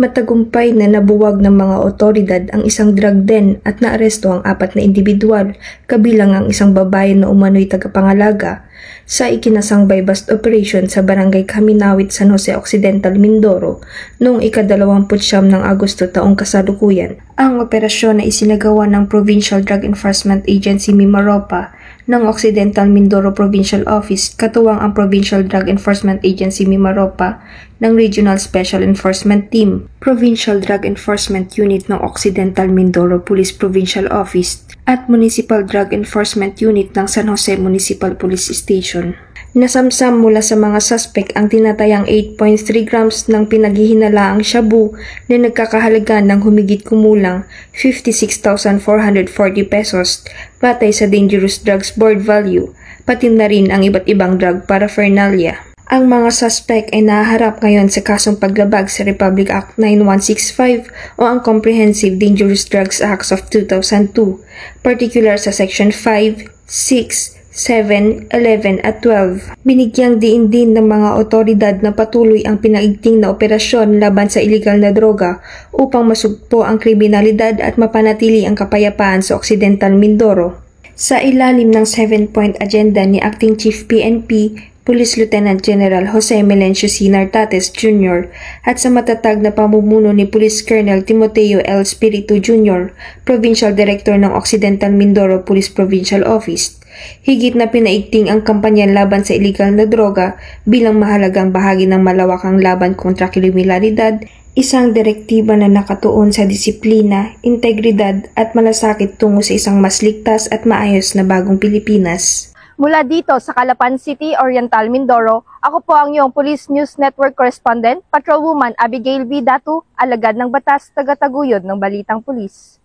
Matagumpay na nabuwag ng mga otoridad ang isang drug den at naaresto ang 4 na individual, kabilang ang isang babae na umano'y tagapangalaga, sa ikinasang buy-bust operation sa Barangay Kaminawit, San Jose Occidental, Mindoro noong ika-29 ng Agosto taong kasalukuyan. Ang operasyon na isinagawa ng Provincial Drug Enforcement Agency Mimaropa ng Occidental Mindoro Provincial Office katuwang ang Provincial Drug Enforcement Agency Mimaropa ng Regional Special Enforcement Team, Provincial Drug Enforcement Unit ng Occidental Mindoro Police Provincial Office at Municipal Drug Enforcement Unit ng San Jose Municipal Police Station. Nasamsam mula sa mga suspect ang tinatayang 8.3 grams ng pinaghihinalaang shabu na nagkakahalaga ng humigit kumulang 56,440 pesos batay sa Dangerous Drugs Board value, pati na rin ang iba't ibang drug paraphernalia. Ang mga suspect ay nahaharap ngayon sa kasong paglabag sa Republic Act 9165 o ang Comprehensive Dangerous Drugs Acts of 2002, particular sa Section 5, 6, 7, 11 at 12. Binigyang diin din ng mga otoridad na patuloy ang pinaigting na operasyon laban sa iligal na droga upang masugpo ang kriminalidad at mapanatili ang kapayapaan sa Occidental Mindoro. Sa ilalim ng 7-point agenda ni Acting Chief PNP, Police Lieutenant General Jose Melencio C. Nartates Jr. at sa matatag na pamumuno ni Police Colonel Timoteo L. Spiritu Jr., Provincial Director ng Occidental Mindoro Police Provincial Office, higit na pinaigting ang kampanya laban sa iligal na droga bilang mahalagang bahagi ng malawakang laban kontra kriminalidad, isang direktiba na nakatuon sa disiplina, integridad at malasakit tungo sa isang mas ligtas at maayos na bagong Pilipinas. Mula dito sa Calapan City, Oriental Mindoro, ako po ang iyong Police News Network Correspondent, Patrolwoman Abigail V. Datu, alagad ng batas, taga-taguyod ng Balitang Pulis.